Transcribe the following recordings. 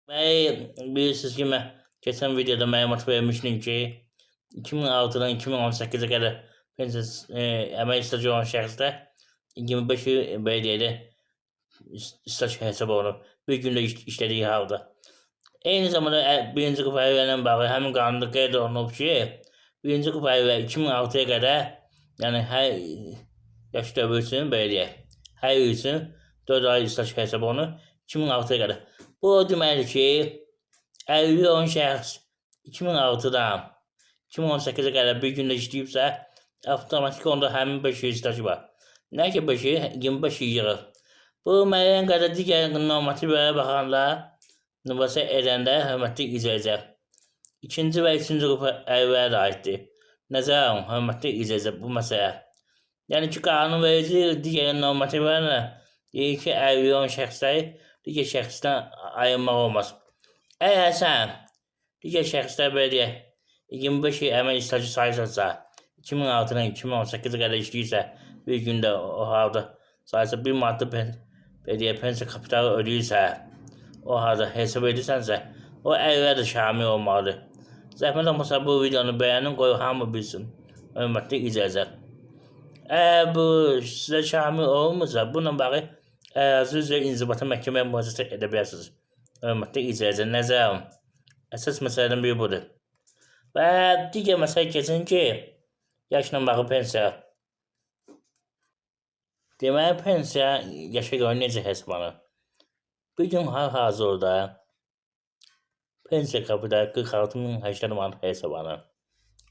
Bilirsiniz ki mən keçən videoda məlumat vermişdim ki, 2006-dan 2018-ə qədər pensiya əmək stajı olan şəxslər 25 il belə deyək də staj hesab olunur. Bir gündə işlədiyi halda. Eyni zamanda birinci qrup əlilləri ilə bağlı həmin qanunda qeyd olunub ki, birinci qrup əlilləri 2006-ya qədər, yəni hər yaş dövrü üçün belə deyək, hər il üçün 4 ay staj hesab olunur 2006-ya qədər. Bu o deməkdir ki, əlilliyi olan şəxs 2006-dan 2018-ə qədər bir gündə işləyibsə, avtomatik onda həmin 5 il stajı var. Nə ki 5 il, 25 il yığır. Bu müəyyən qədər digər normativlərə baxanda, mübahisə edəndə hörmətli izləyicilər, ikinci və üçüncü qrup əlillərə də aiddir. Nəzərə alın, hörmətli izləyicilər, bu məsələ. Yəni ki, qanunverici digər normativlərlə deyir ki, əlilliyi olan şəxsləri digər şəxsdən ayırmaq olmaz. Əgər sən digər şəxslər belə deyək, 25 il əmək stajı sayırsa, 2006-dan 2018-ə qədər işləyirsə, bir gündə o halda sayırsa, 1 manatlı belə deyək, pensiya kapitalı ödəyirsə, o halda hesab edirsənsə, o əlillər də şamil olmalıdır. Zəhmət olmasa bu videonu bəyənin, qoy hamı bilsin. Hörmətli izləyicilər. Əgər bu sizə şamil olmursa, bununla bağlı ərazi üzrə inzibati məhkəməyə müraciət edə bilərsiniz. Hörmətli izləyicilər, nəzərə alın. Əsas məsələdən biri budur. Və digər məsələ keçin ki, yaşla bağlı pensiya. Deməli, pensiya yaşa görə necə hesablanır? Bir gün hal-hazırda pensiya kapitalı 46.080 manat hesablanır.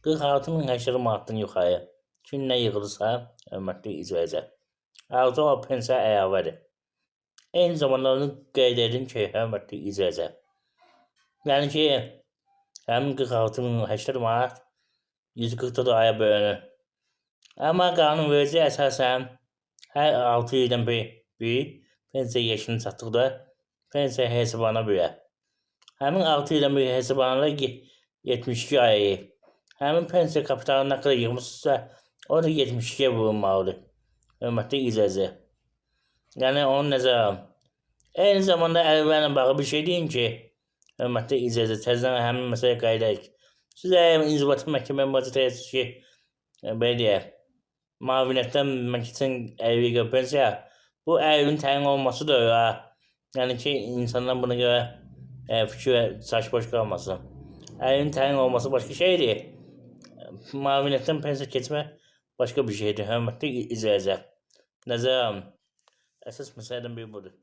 46.080 manatdan yuxarı kim nə yığılırsa, hörmətli izləyicilər, artıq o pensiya əlavədir. Eyni zamanda onu qeyd edin ki, hörmətli izləyicilər, yəni ki, həmin 46.080 manat 144 aya bölünür. Amma qanunverici əsasən hər 6 ildən bir pensiya yaşını çatdıqda pensiya hesablana bilər. Həmin 6 ildən bir hesablananda 72 ayı. Həmin pensiya kapitalı nə qədər yığmışsa, o da 72-yə vurulmalıdır. Hörmətli izləyicilər. Yəni onu nəzərə alın. Eyni zamanda əlillərlə bağlı bir şey deyim ki, hörmətli izləyicilər, təzədən həmin məsələyə qayıdaq. Siz əgər inzibati məhkəməyə müraciət edirsiniz ki, belə deyək, müavinətdən keçən əlilliyə pensiya, bu əlilliyin təyin olması da öyle. Yəni ki, insanlar buna görə fikir saç-boş qalmasın. Əlilliyin təyin olması başqa şeydir. Müavinətdən pensiya keçmək başqa bir şeydir. Hörmətli izləyicilər. Nəzərə alın. Əsas məsələdən biri budur.